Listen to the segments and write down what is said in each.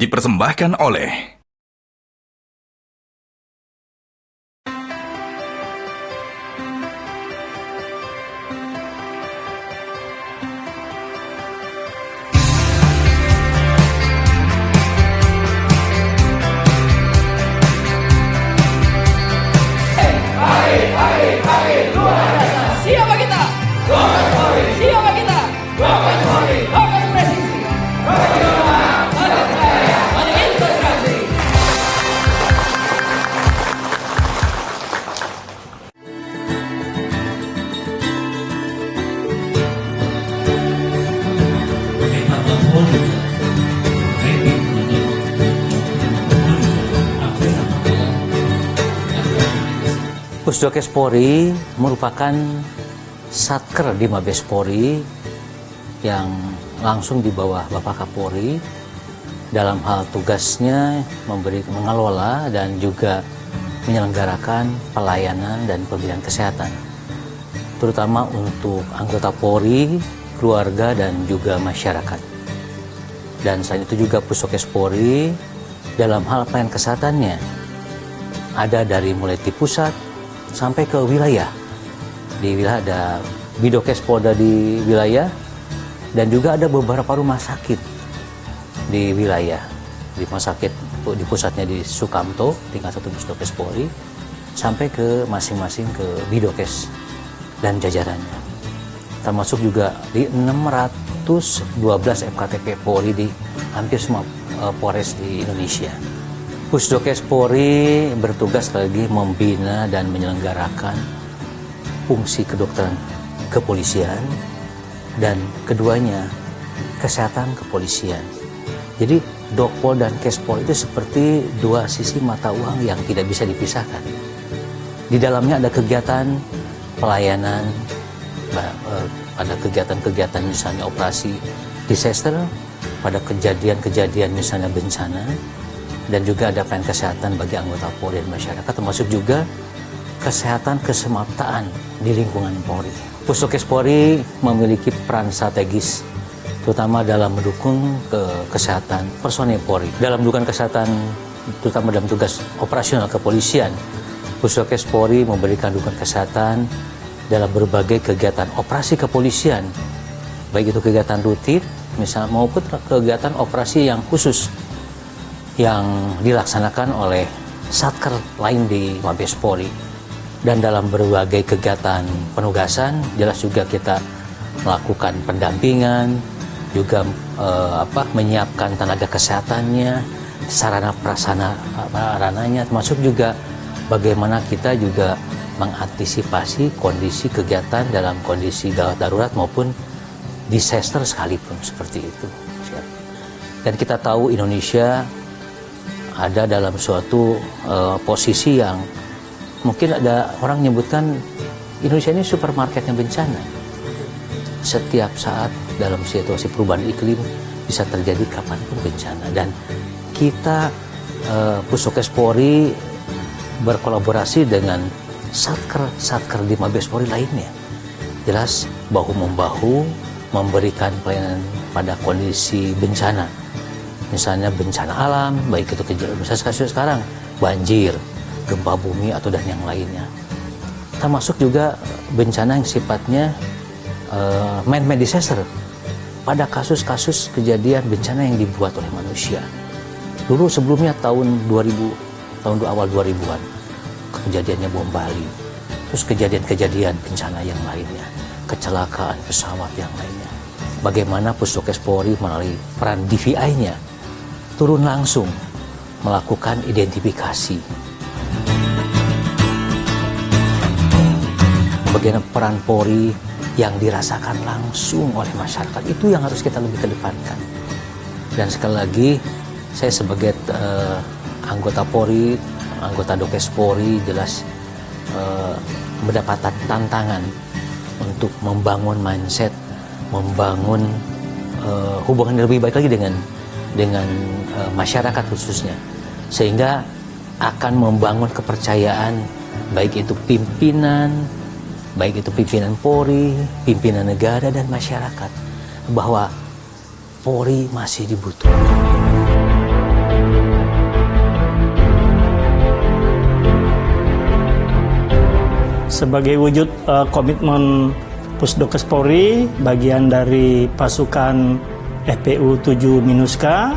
dipersembahkan oleh Siapa kita? Siapa kita? Bapak Presisi. Maju integrasi. Pusdokes Polri merupakan satker di Mabes Polri yang langsung di bawah Bapak Kapolri dalam hal tugasnya mengelola dan juga menyelenggarakan pelayanan dan pembinaan kesehatan, terutama untuk anggota Polri, keluarga dan juga masyarakat. Dan selain itu juga Pusdokes Polri dalam hal pelayanan kesehatannya ada dari mulai di pusat sampai ke wilayah. Di wilayah ada Bidokes Polda di wilayah, dan juga ada beberapa rumah sakit di wilayah. Di rumah sakit di pusatnya di Sukamto, tingkat 1 Pusdokes Polri, sampai ke masing-masing ke Bidokes dan jajarannya. Termasuk juga di 612 FKTP Polri di hampir semua Polres di Indonesia. Pusdokes Polri bertugas lagi membina dan menyelenggarakan fungsi kedokteran kepolisian dan keduanya kesehatan kepolisian. Jadi Dokpol dan Kespol itu seperti dua sisi mata uang yang tidak bisa dipisahkan. Di dalamnya ada kegiatan pelayanan, ada kegiatan-kegiatan misalnya operasi disaster, pada kejadian-kejadian misalnya bencana, dan juga ada pelayanan kesehatan bagi anggota Polri dan masyarakat, termasuk juga kesehatan kesemaptaan di lingkungan Polri. Pusdokes Polri memiliki peran strategis, terutama dalam mendukung kesehatan personil Polri. Dalam mendukung kesehatan, terutama dalam tugas operasional kepolisian, Pusdokes Polri memberikan dukungan kesehatan dalam berbagai kegiatan operasi kepolisian, baik itu kegiatan rutin, misal maupun kegiatan operasi yang khusus yang dilaksanakan oleh satker lain di Mabes Polri. Dan dalam berbagai kegiatan penugasan, jelas juga kita melakukan pendampingan, juga menyiapkan tenaga kesehatannya, sarana prasarananya, termasuk juga bagaimana kita juga mengantisipasi kondisi kegiatan dalam kondisi gawat darurat maupun disaster sekalipun, seperti itu. Dan kita tahu Indonesia ada dalam suatu posisi yang mungkin ada orang menyebutkan Indonesia ini supermarketnya bencana. Setiap saat dalam situasi perubahan iklim bisa terjadi kapanpun bencana, dan kita Pusdokes Polri berkolaborasi dengan satker di Mabes Polri lainnya, jelas bahu-membahu memberikan pelayanan pada kondisi bencana. Misalnya bencana alam, baik itu misalnya kasus sekarang banjir, gempa bumi atau dan yang lainnya. Termasuk juga bencana yang sifatnya man-made disaster pada kasus-kasus kejadian bencana yang dibuat oleh manusia. Dulu sebelumnya tahun awal 2000-an, kejadiannya bom Bali, terus kejadian-kejadian bencana yang lainnya, kecelakaan pesawat yang lainnya. Bagaimana Pusdokes Polri melalui peran DVI-nya turun langsung melakukan identifikasi. Bagaimana peran Polri yang dirasakan langsung oleh masyarakat, itu yang harus kita lebih kedepankan. Dan sekali lagi, saya sebagai anggota Polri, anggota Dokes Polri, jelas mendapatkan tantangan untuk membangun mindset, membangun hubungan yang lebih baik lagi dengan masyarakat khususnya, sehingga akan membangun kepercayaan baik itu pimpinan Polri, pimpinan negara dan masyarakat, bahwa Polri masih dibutuhkan. sebagai wujud komitmen Pusdokes Polri, bagian dari pasukan FPU 7 Minuska,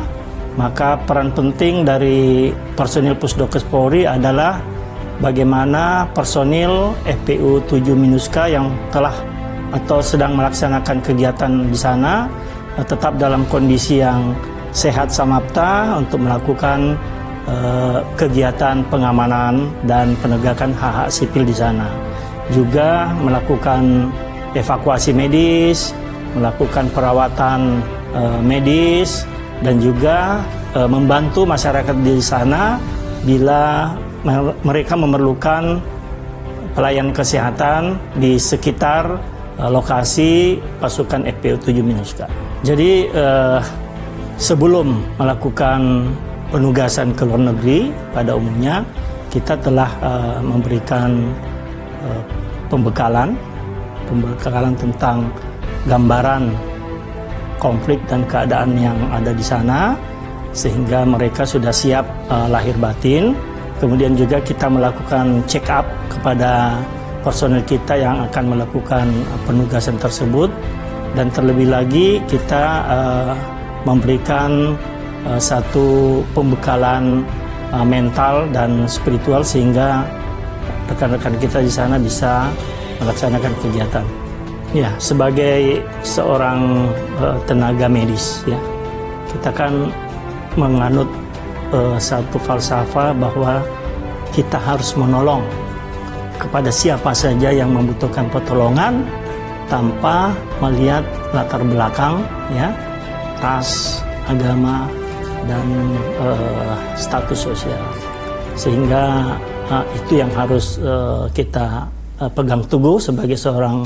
maka peran penting dari personil Pusdokes Polri adalah bagaimana personil FPU 7 Minuska yang telah atau sedang melaksanakan kegiatan di sana tetap dalam kondisi yang sehat samapta untuk melakukan kegiatan pengamanan dan penegakan hak-hak sipil di sana. Juga melakukan evakuasi medis, melakukan perawatan medis, dan juga membantu masyarakat di sana bila mereka memerlukan pelayanan kesehatan di sekitar lokasi pasukan FPU 7 Minuska. Jadi sebelum melakukan penugasan ke luar negeri pada umumnya, kita telah memberikan pembekalan tentang gambaran konflik dan keadaan yang ada di sana, sehingga mereka sudah siap lahir batin. Kemudian juga kita melakukan check up kepada personel kita yang akan melakukan penugasan tersebut, dan terlebih lagi kita memberikan satu pembekalan mental dan spiritual sehingga rekan-rekan kita di sana bisa melaksanakan kegiatan. Ya, sebagai seorang tenaga medis, ya, kita kan menganut satu falsafah bahwa kita harus menolong kepada siapa saja yang membutuhkan pertolongan tanpa melihat latar belakang, ya, ras, agama, dan status sosial. Sehingga itu yang harus kita pegang teguh sebagai seorang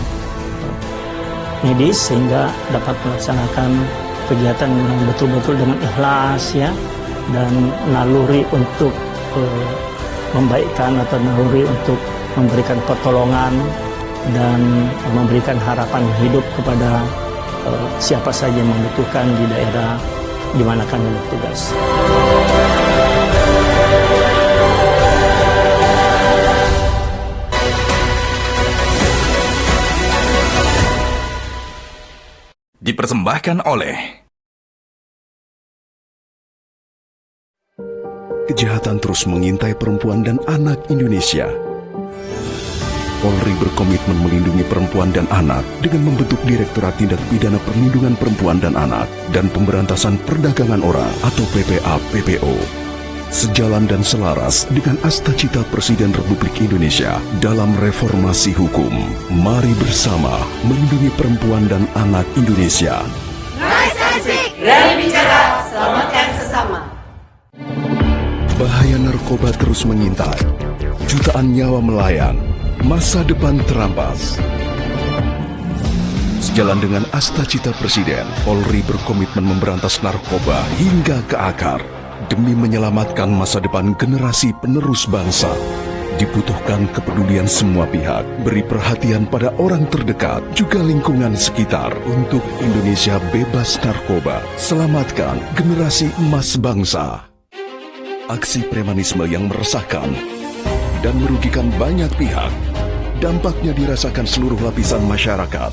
medis, sehingga dapat melaksanakan kegiatan yang betul-betul dengan ikhlas, ya, dan naluri untuk membaikkan atau naluri untuk memberikan pertolongan dan memberikan harapan hidup kepada siapa saja yang membutuhkan di daerah di mana kami bertugas. Dipersembahkan oleh kejahatan terus mengintai perempuan dan anak Indonesia. Polri berkomitmen melindungi perempuan dan anak dengan membentuk Direktorat Tindak Pidana Perlindungan Perempuan dan Anak dan Pemberantasan Perdagangan Orang atau PPA-PPO. Sejalan dan selaras dengan asta-cita Presiden Republik Indonesia dalam reformasi hukum, mari bersama melindungi perempuan dan anak Indonesia. Rise and speak, berani bicara, selamatkan sesama. Bahaya narkoba terus mengintai, jutaan nyawa melayang, masa depan terampas. Sejalan dengan asta-cita Presiden, Polri berkomitmen memberantas narkoba hingga ke akar. Demi menyelamatkan masa depan generasi penerus bangsa, dibutuhkan kepedulian semua pihak. Beri perhatian pada orang terdekat, juga lingkungan sekitar untuk Indonesia bebas narkoba. Selamatkan generasi emas bangsa. Aksi premanisme yang meresahkan dan merugikan banyak pihak, dampaknya dirasakan seluruh lapisan masyarakat.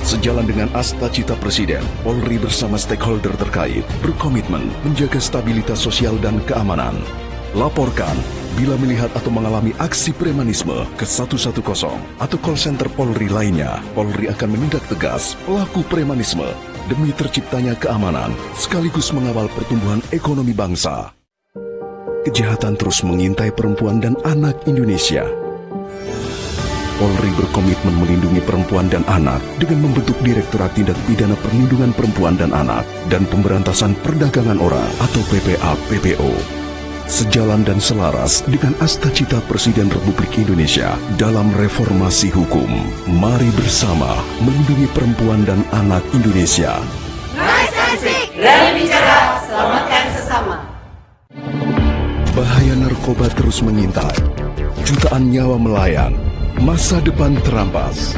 Sejalan dengan asta-cita Presiden, Polri bersama stakeholder terkait berkomitmen menjaga stabilitas sosial dan keamanan. Laporkan bila melihat atau mengalami aksi premanisme ke 110 atau call center Polri lainnya. Polri akan menindak tegas pelaku premanisme demi terciptanya keamanan sekaligus mengawal pertumbuhan ekonomi bangsa. Kejahatan terus mengintai perempuan dan anak Indonesia. Polri berkomitmen melindungi perempuan dan anak dengan membentuk Direktorat Tindak Pidana Perlindungan Perempuan dan Anak dan Pemberantasan Perdagangan Orang atau PPA-PPO. Sejalan dan selaras dengan asta-cita Presiden Republik Indonesia dalam reformasi hukum, mari bersama melindungi perempuan dan anak Indonesia. Rise and speak, berani bicara, selamatkan sesama. Bahaya narkoba terus mengintai, jutaan nyawa melayang, masa depan terampas.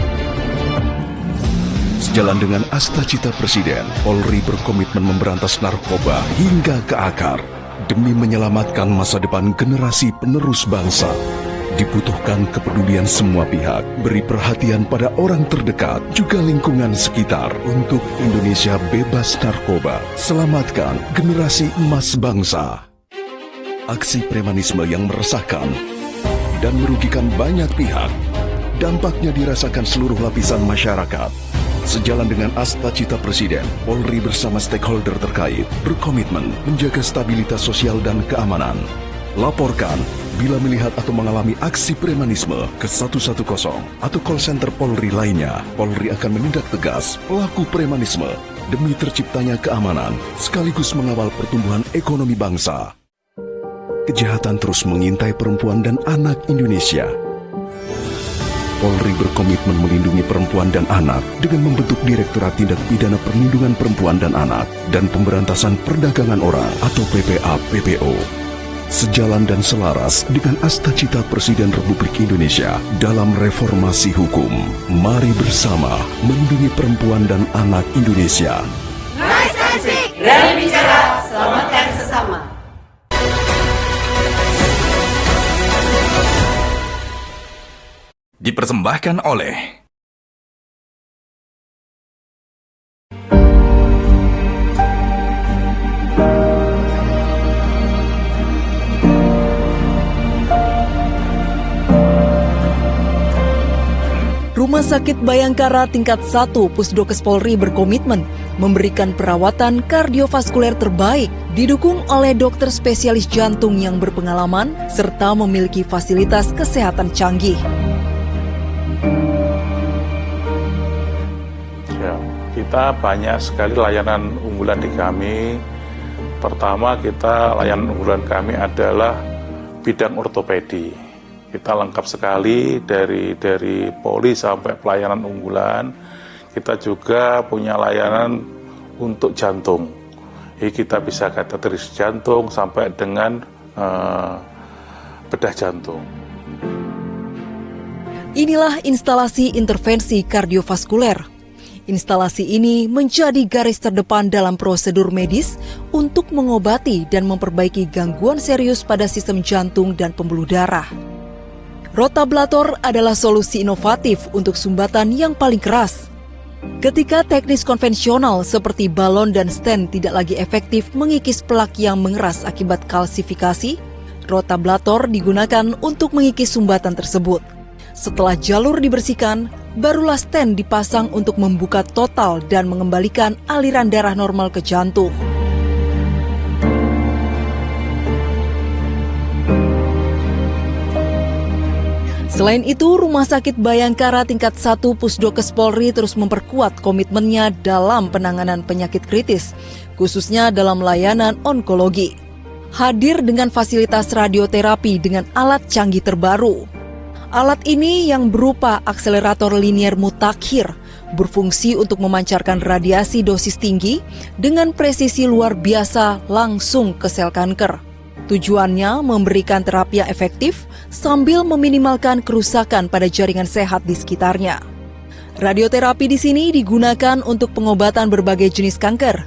Sejalan dengan asta-cita Presiden, Polri berkomitmen memberantas narkoba hingga ke akar demi menyelamatkan masa depan generasi penerus bangsa. Dibutuhkan kepedulian semua pihak, beri perhatian pada orang terdekat, juga lingkungan sekitar untuk Indonesia bebas narkoba. Selamatkan generasi emas bangsa. Aksi premanisme yang meresahkan dan merugikan banyak pihak, dampaknya dirasakan seluruh lapisan masyarakat. Sejalan dengan cita Presiden, Polri bersama stakeholder terkait berkomitmen menjaga stabilitas sosial dan keamanan. Laporkan bila melihat atau mengalami aksi premanisme ke 110 atau call center Polri lainnya. Polri akan menindak tegas pelaku premanisme demi terciptanya keamanan sekaligus mengawal pertumbuhan ekonomi bangsa. Kejahatan terus mengintai perempuan dan anak Indonesia. Polri berkomitmen melindungi perempuan dan anak dengan membentuk Direktorat Tindak Pidana Perlindungan Perempuan dan Anak dan Pemberantasan Perdagangan Orang atau PPA-PPO. Sejalan dan selaras dengan cita Presiden Republik Indonesia dalam reformasi hukum. Mari bersama melindungi perempuan dan anak Indonesia. Rise and Speak, Rally Bicara, selamatkan sesama. Dipersembahkan oleh Rumah Sakit Bayangkara tingkat 1 Pusdokes Polri berkomitmen memberikan perawatan kardiovaskuler terbaik, didukung oleh dokter spesialis jantung yang berpengalaman serta memiliki fasilitas kesehatan canggih. Ya, kita banyak sekali layanan unggulan di kami. Pertama, layanan unggulan kami adalah bidang ortopedi. Kita lengkap sekali dari poli sampai pelayanan unggulan. Kita juga punya layanan untuk jantung. Jadi kita bisa kateteris jantung sampai dengan bedah jantung. Inilah instalasi intervensi kardiovaskuler. Instalasi ini menjadi garis terdepan dalam prosedur medis untuk mengobati dan memperbaiki gangguan serius pada sistem jantung dan pembuluh darah. Rotablator adalah solusi inovatif untuk sumbatan yang paling keras. Ketika teknis konvensional seperti balon dan stent tidak lagi efektif mengikis plak yang mengeras akibat kalsifikasi, rotablator digunakan untuk mengikis sumbatan tersebut. Setelah jalur dibersihkan, barulah stent dipasang untuk membuka total dan mengembalikan aliran darah normal ke jantung. Selain itu, Rumah Sakit Bayangkara tingkat 1 Pusdokes Polri terus memperkuat komitmennya dalam penanganan penyakit kritis, khususnya dalam layanan onkologi. Hadir dengan fasilitas radioterapi dengan alat canggih terbaru. Alat ini yang berupa akselerator linier mutakhir berfungsi untuk memancarkan radiasi dosis tinggi dengan presisi luar biasa langsung ke sel kanker. Tujuannya memberikan terapi yang efektif sambil meminimalkan kerusakan pada jaringan sehat di sekitarnya. Radioterapi di sini digunakan untuk pengobatan berbagai jenis kanker.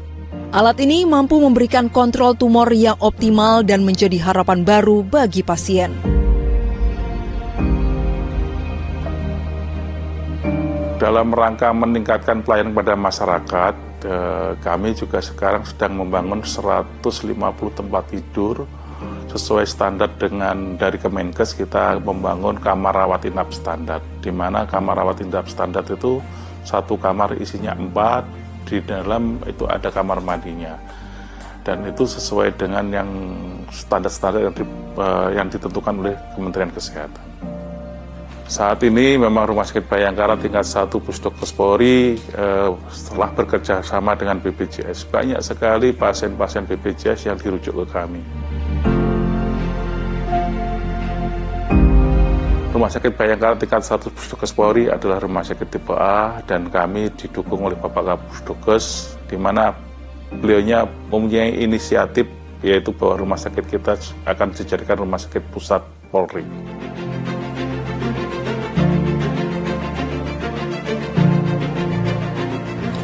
Alat ini mampu memberikan kontrol tumor yang optimal dan menjadi harapan baru bagi pasien. Dalam rangka meningkatkan pelayanan kepada masyarakat, kami juga sekarang sedang membangun 150 tempat tidur sesuai standar dengan dari Kemenkes. Kita membangun kamar rawat inap standar, di mana kamar rawat inap standar itu satu kamar isinya 4, di dalam itu ada kamar mandinya, dan itu sesuai dengan yang standar-standar yang ditentukan oleh Kementerian Kesehatan. Saat ini memang Rumah Sakit Bayangkara tingkat 1 Pusdokes Polri setelah bekerja sama dengan BPJS, banyak sekali pasien-pasien BPJS yang dirujuk ke kami. Rumah Sakit Bayangkara tingkat 1 Pusdokes Polri adalah rumah sakit tipe A dan kami didukung oleh Bapak Kapusdokes, di mana beliaunya mempunyai inisiatif yaitu bahwa rumah sakit kita akan dijadikan rumah sakit pusat Polri.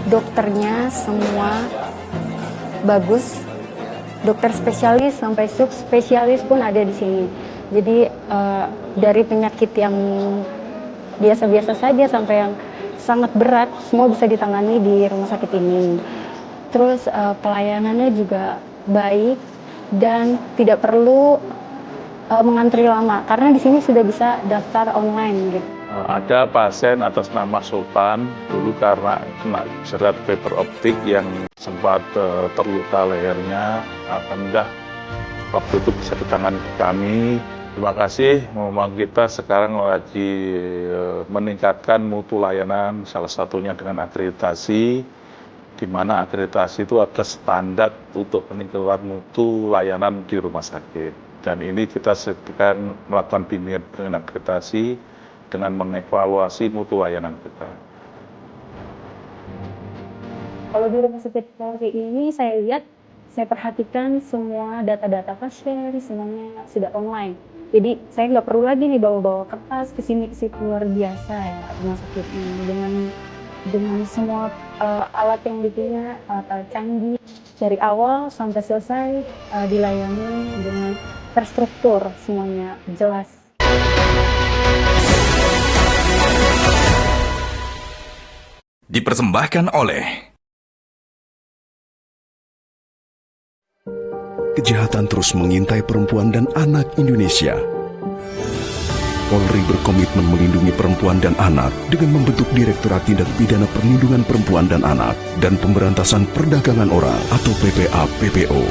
Dokternya semua bagus, dokter spesialis sampai subspesialis pun ada di sini. Jadi dari penyakit yang biasa-biasa saja sampai yang sangat berat, semua bisa ditangani di rumah sakit ini. Terus pelayanannya juga baik dan tidak perlu mengantri lama karena di sini sudah bisa daftar online gitu. Ada pasien atas nama Sultan dulu karena kena jerat fiber optik yang sempat terluka lehernya. Alhamdulillah waktu itu bisa ditangani kami. Terima kasih, memang kita sekarang lagi meningkatkan mutu layanan, salah satunya dengan akreditasi, di mana akreditasi itu ada standar untuk peningkatan mutu layanan di rumah sakit. Dan ini kita sedang melakukan bimbingan dengan akreditasi dengan mengevaluasi mutu layanan kita. Kalau di rumah sakit Polri ini saya lihat, saya perhatikan semua data-data pasien semuanya sudah online. Jadi saya nggak perlu lagi nih bawa-bawa kertas ke sini ke situ, luar biasa ya rumah sakit ini dengan semua alat yang dipunya canggih dari awal sampai selesai dilayani dengan terstruktur semuanya jelas. Dipersembahkan oleh Kejahatan terus mengintai perempuan dan anak Indonesia. Polri berkomitmen melindungi perempuan dan anak dengan membentuk Direktorat Tindak Pidana Perlindungan Perempuan dan Anak dan Pemberantasan Perdagangan Orang atau PPA-PPO.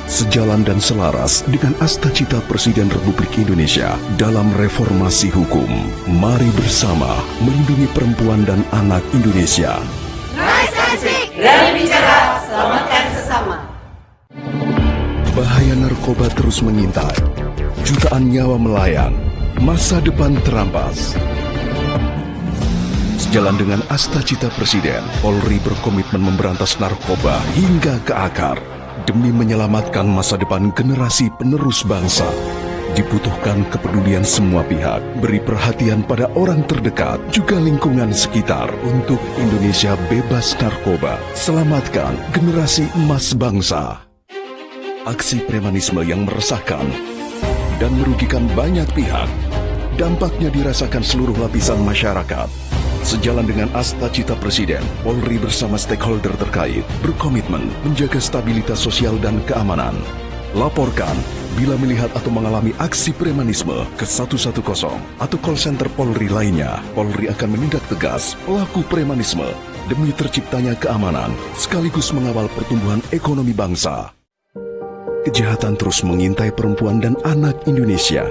Sejalan dan selaras dengan asta-cita Presiden Republik Indonesia dalam reformasi hukum. Mari bersama melindungi perempuan dan anak Indonesia. Rise and Speak, Rally Bicara, selamatkan sesama. Bahaya narkoba terus mengintai, jutaan nyawa melayang, masa depan terampas. Sejalan dengan asta-cita Presiden, Polri berkomitmen memberantas narkoba hingga ke akar. Demi menyelamatkan masa depan generasi penerus bangsa, dibutuhkan kepedulian semua pihak, beri perhatian pada orang terdekat, juga lingkungan sekitar untuk Indonesia bebas narkoba. Selamatkan generasi emas bangsa. Aksi premanisme yang meresahkan dan merugikan banyak pihak, dampaknya dirasakan seluruh lapisan masyarakat. Sejalan dengan asta-cita Presiden, Polri bersama stakeholder terkait berkomitmen menjaga stabilitas sosial dan keamanan. Laporkan bila melihat atau mengalami aksi premanisme ke 110 atau call center Polri lainnya. Polri akan menindak tegas pelaku premanisme demi terciptanya keamanan sekaligus mengawal pertumbuhan ekonomi bangsa. Kejahatan terus mengintai perempuan dan anak Indonesia.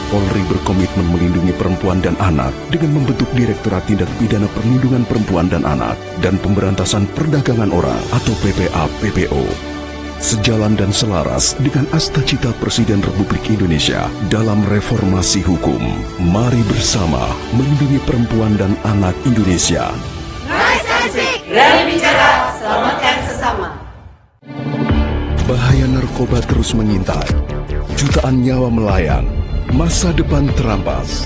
Polri berkomitmen melindungi perempuan dan anak dengan membentuk Direktorat Tindak Pidana Perlindungan Perempuan dan Anak dan Pemberantasan Perdagangan Orang atau PPA-PPO. Sejalan dan selaras dengan asta-cita Presiden Republik Indonesia dalam reformasi hukum. Mari bersama melindungi perempuan dan anak Indonesia. Rise and Speak, Rally Bicara, selamatkan sesama. Bahaya narkoba terus mengintai, jutaan nyawa melayang, masa depan terampas.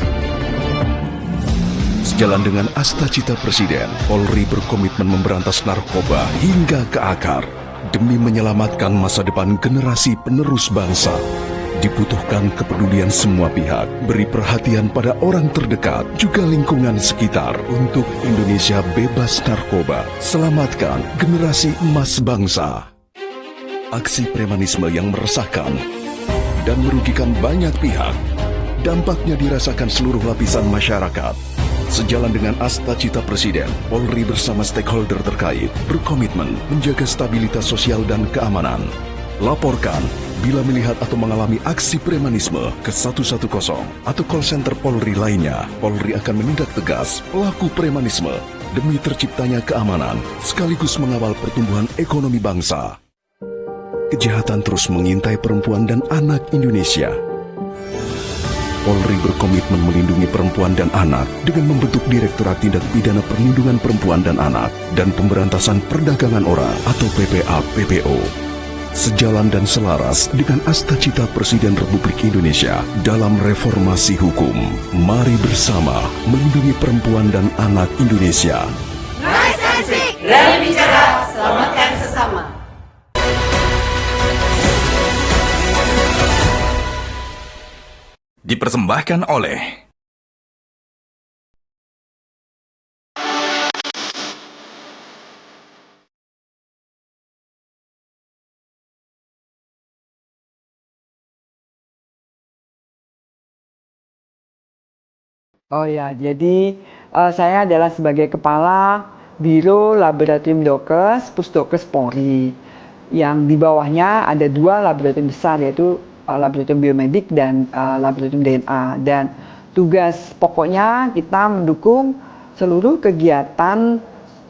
Sejalan dengan asta-cita Presiden, Polri berkomitmen memberantas narkoba hingga ke akar. Demi menyelamatkan masa depan generasi penerus bangsa, dibutuhkan kepedulian semua pihak, beri perhatian pada orang terdekat, juga lingkungan sekitar untuk Indonesia bebas narkoba. Selamatkan generasi emas bangsa. Aksi premanisme yang meresahkan dan merugikan banyak pihak, dampaknya dirasakan seluruh lapisan masyarakat. Sejalan dengan asta-cita Presiden, Polri bersama stakeholder terkait berkomitmen menjaga stabilitas sosial dan keamanan. Laporkan bila melihat atau mengalami aksi premanisme ke 110 atau call center Polri lainnya. Polri akan menindak tegas pelaku premanisme demi terciptanya keamanan sekaligus mengawal pertumbuhan ekonomi bangsa. Kejahatan terus mengintai perempuan dan anak Indonesia. Polri berkomitmen melindungi perempuan dan anak dengan membentuk Direktorat Tindak Pidana Perlindungan Perempuan dan Anak dan Pemberantasan Perdagangan Orang atau PPA-PPO. Sejalan dan selaras dengan asta-cita Presiden Republik Indonesia dalam reformasi hukum. Mari bersama melindungi perempuan dan anak Indonesia. Rise and Speak, Rally Bicara, selamatkan sesama. Dipersembahkan oleh Oh ya, jadi saya adalah sebagai Kepala Biro Laboratorium Dokes Pusdokes Polri. Yang di bawahnya ada 2 laboratorium besar, yaitu Laboratorium Biomedik dan Laboratorium DNA. Dan tugas pokoknya kita mendukung seluruh kegiatan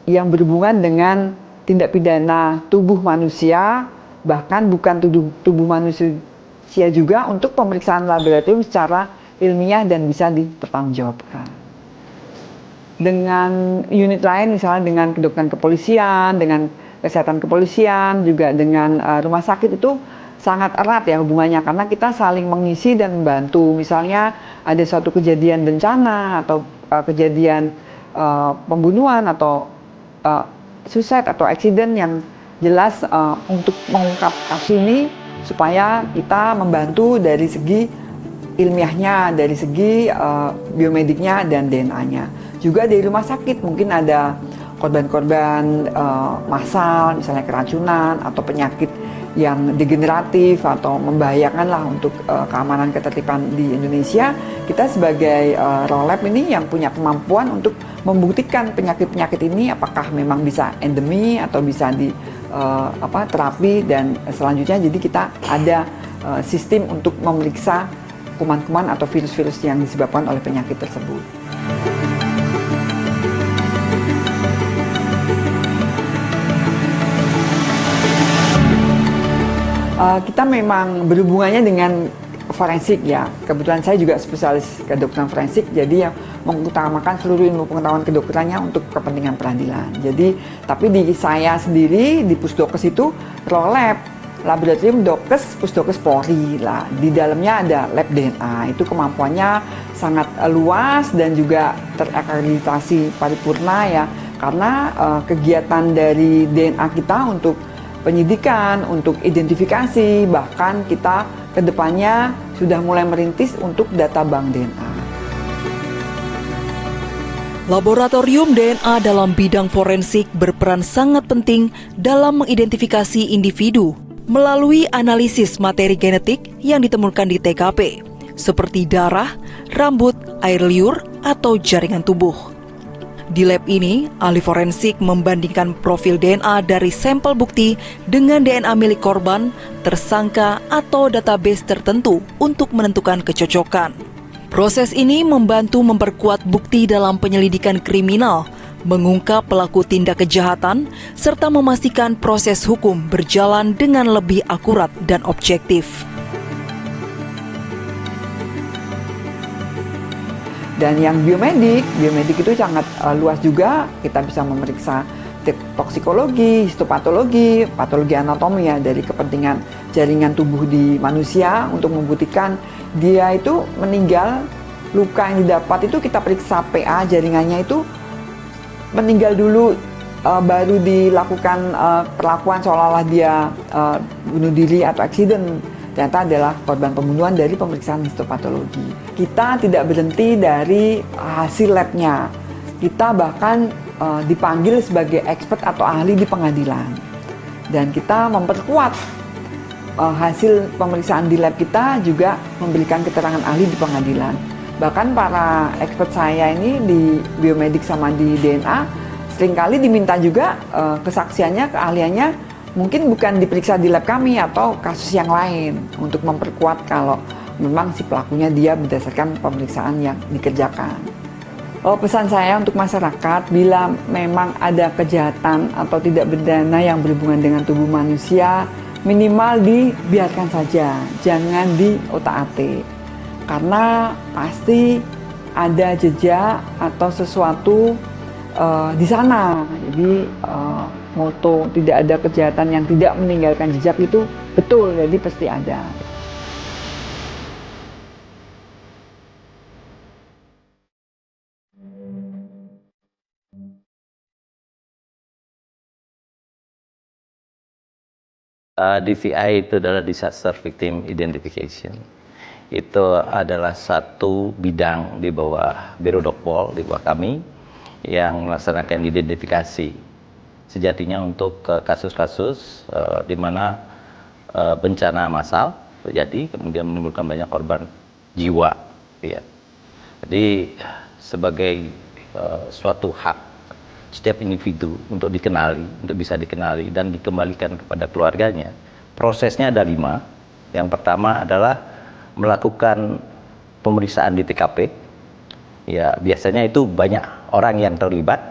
yang berhubungan dengan tindak pidana tubuh manusia, bahkan bukan tubuh manusia juga, untuk pemeriksaan laboratorium secara ilmiah dan bisa dipertanggungjawabkan. Dengan unit lain, misalnya dengan kedokteran kepolisian, dengan kesehatan kepolisian, juga dengan rumah sakit, itu sangat erat ya hubungannya, karena kita saling mengisi dan membantu. Misalnya ada suatu kejadian bencana atau kejadian pembunuhan atau suicide atau accident yang jelas, untuk mengungkap kasus ini supaya kita membantu dari segi ilmiahnya, dari segi biomediknya dan DNA-nya. Juga dari rumah sakit mungkin ada korban-korban massal, misalnya keracunan atau penyakit yang degeneratif atau membahayakan lah untuk keamanan ketertiban di Indonesia. Kita sebagai Rolab ini yang punya kemampuan untuk membuktikan penyakit-penyakit ini apakah memang bisa endemi atau bisa di terapi dan selanjutnya. Jadi kita ada sistem untuk memeriksa kuman-kuman atau virus-virus yang disebabkan oleh penyakit tersebut. Kita memang berhubungannya dengan forensik ya. Kebetulan saya juga spesialis kedokteran forensik, jadi yang mengutamakan seluruh ilmu pengetahuan kedokterannya untuk kepentingan peradilan. Jadi, tapi di saya sendiri di Pusdokes itu Rolab, Laboratorium Dokes Pusdokes Polri lah. Di dalamnya ada lab DNA. Itu kemampuannya sangat luas dan juga terakreditasi paripurna ya. Karena kegiatan dari DNA kita untuk penyidikan, untuk identifikasi, bahkan kita kedepannya sudah mulai merintis untuk data bank DNA. Laboratorium DNA dalam bidang forensik berperan sangat penting dalam mengidentifikasi individu melalui analisis materi genetik yang ditemukan di TKP, seperti darah, rambut, air liur, atau jaringan tubuh. Di lab ini, ahli forensik membandingkan profil DNA dari sampel bukti dengan DNA milik korban, tersangka, atau database tertentu untuk menentukan kecocokan. Proses ini membantu memperkuat bukti dalam penyelidikan kriminal, mengungkap pelaku tindak kejahatan, serta memastikan proses hukum berjalan dengan lebih akurat dan objektif. Dan yang biomedik itu sangat luas juga. Kita bisa memeriksa toksikologi, histopatologi, patologi anatomi ya, dari kepentingan jaringan tubuh di manusia untuk membuktikan dia itu meninggal. Luka yang didapat itu kita periksa PA jaringannya itu meninggal dulu, baru dilakukan perlakuan seolah-olah dia bunuh diri atau accident. Ternyata adalah korban pembunuhan dari pemeriksaan histopatologi. Kita tidak berhenti dari hasil labnya. Kita bahkan dipanggil sebagai expert atau ahli di pengadilan. Dan kita memperkuat hasil pemeriksaan di lab kita, juga memberikan keterangan ahli di pengadilan. Bahkan para expert saya ini di biomedik sama di DNA seringkali diminta juga kesaksiannya, keahliannya mungkin bukan diperiksa di lab kami atau kasus yang lain, untuk memperkuat kalau memang si pelakunya dia berdasarkan pemeriksaan yang dikerjakan. Pesan saya untuk masyarakat, bila memang ada kejahatan atau tidak pidana yang berhubungan dengan tubuh manusia, minimal dibiarkan saja, jangan diotak-atik. Karena pasti ada jejak atau sesuatu di sana. Jadi moto tidak ada kejahatan yang tidak meninggalkan jejak itu betul, jadi pasti ada. DVI itu adalah Disaster Victim Identification. itu adalah satu bidang di bawah Biro Dokpol, di bawah kami, yang melaksanakan identifikasi sejatinya untuk kasus-kasus di mana bencana massal terjadi, kemudian menimbulkan banyak korban jiwa. Ya. Jadi sebagai suatu hak setiap individu untuk dikenali, untuk bisa dikenali dan dikembalikan kepada keluarganya, prosesnya ada 5. Yang pertama adalah melakukan pemeriksaan di TKP. Ya, biasanya itu banyak orang yang terlibat,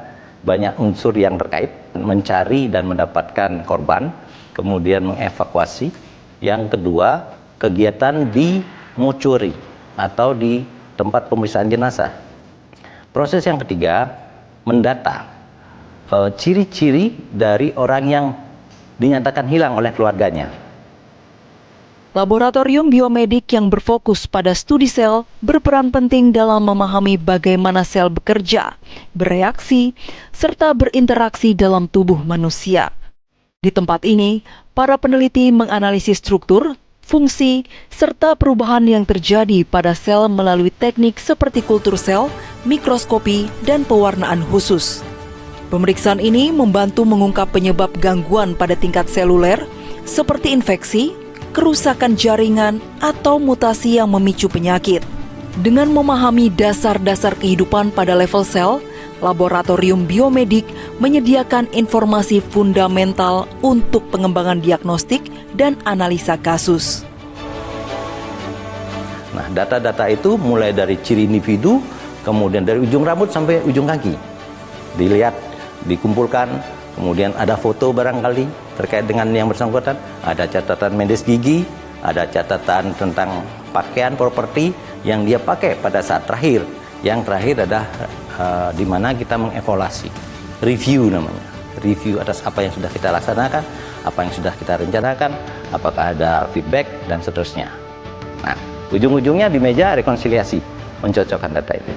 banyak unsur yang terkait, mencari dan mendapatkan korban, kemudian mengevakuasi. Yang kedua, kegiatan di mortuary atau di tempat pemeriksaan jenazah. Proses yang ketiga, mendata ciri-ciri dari orang yang dinyatakan hilang oleh keluarganya. Laboratorium biomedik yang berfokus pada studi sel berperan penting dalam memahami bagaimana sel bekerja, bereaksi, serta berinteraksi dalam tubuh manusia. Di tempat ini, para peneliti menganalisis struktur, fungsi, serta perubahan yang terjadi pada sel melalui teknik seperti kultur sel, mikroskopi, dan pewarnaan khusus. Pemeriksaan ini membantu mengungkap penyebab gangguan pada tingkat seluler, seperti infeksi, kerusakan jaringan, atau mutasi yang memicu penyakit. Dengan memahami dasar-dasar kehidupan pada level sel, laboratorium biomedik menyediakan informasi fundamental untuk pengembangan diagnostik dan analisa kasus. Nah, data-data itu mulai dari ciri individu, kemudian dari ujung rambut sampai ujung kaki. Dilihat, dikumpulkan, kemudian ada foto barangkali terkait dengan yang bersangkutan, ada catatan medis gigi, ada catatan tentang pakaian properti yang dia pakai pada saat terakhir. Yang terakhir adalah di mana kita mengevaluasi, review namanya, review atas apa yang sudah kita laksanakan, apa yang sudah kita rencanakan, apakah ada feedback dan seterusnya. Nah, ujung-ujungnya di meja rekonsiliasi, mencocokkan data itu.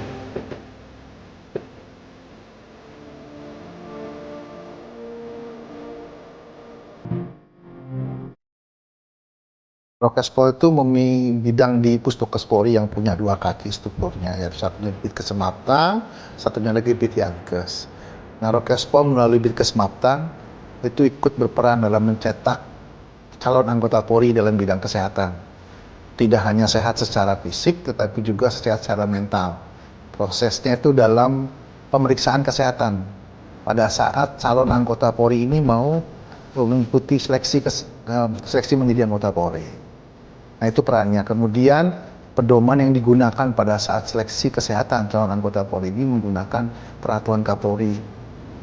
Rokes Polri itu memiliki bidang di Pusdokes Polri yang punya 2 kaki strukturnya, yaitu satunya Bitkes Maptang, satunya lagi Bityankes. Nah, Rokes Polri melalui Bitkes Maptang itu ikut berperan dalam mencetak calon anggota Polri dalam bidang kesehatan. Tidak hanya sehat secara fisik, tetapi juga sehat secara mental. Prosesnya itu dalam pemeriksaan kesehatan. Pada saat calon anggota Polri ini mau mengikuti seleksi menjadi anggota Polri. Nah, itu perannya. Kemudian pedoman yang digunakan pada saat seleksi kesehatan calon anggota Polri ini menggunakan Peraturan Kapolri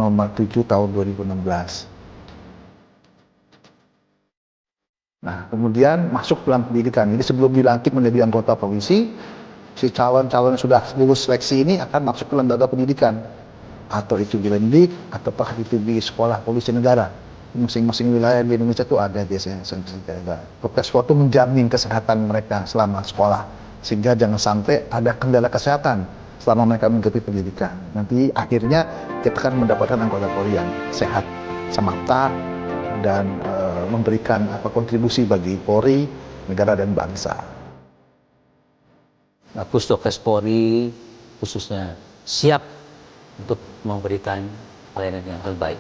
Nomor 7 Tahun 2016. Nah, kemudian masuk dalam pendidikan. Jadi sebelum dilantik menjadi anggota polisi, si calon-calon yang sudah lulus seleksi ini akan masuk ke lembaga pendidikan. Atau itu di Lendik, ataukah itu di sekolah polisi negara. Masing-masing wilayah di Indonesia itu ada biasanya. Rokes Polri itu menjamin kesehatan mereka selama sekolah, sehingga jangan sampai ada kendala kesehatan selama mereka mengikuti pendidikan. Nanti akhirnya kita akan mendapatkan anggota Polri yang sehat, semata, dan memberikan kontribusi bagi Polri, negara dan bangsa. Nah, Pusdokes Polri khususnya siap untuk memberikan pelayanan yang terbaik.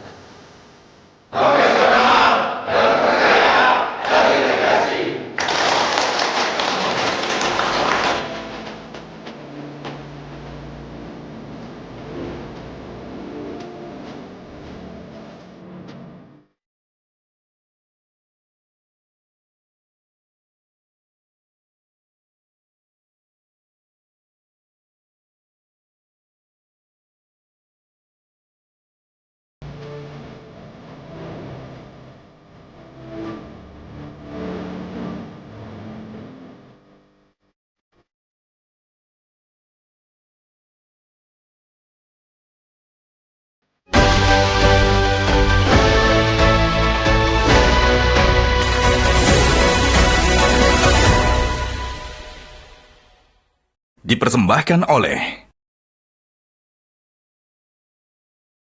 Dipersembahkan oleh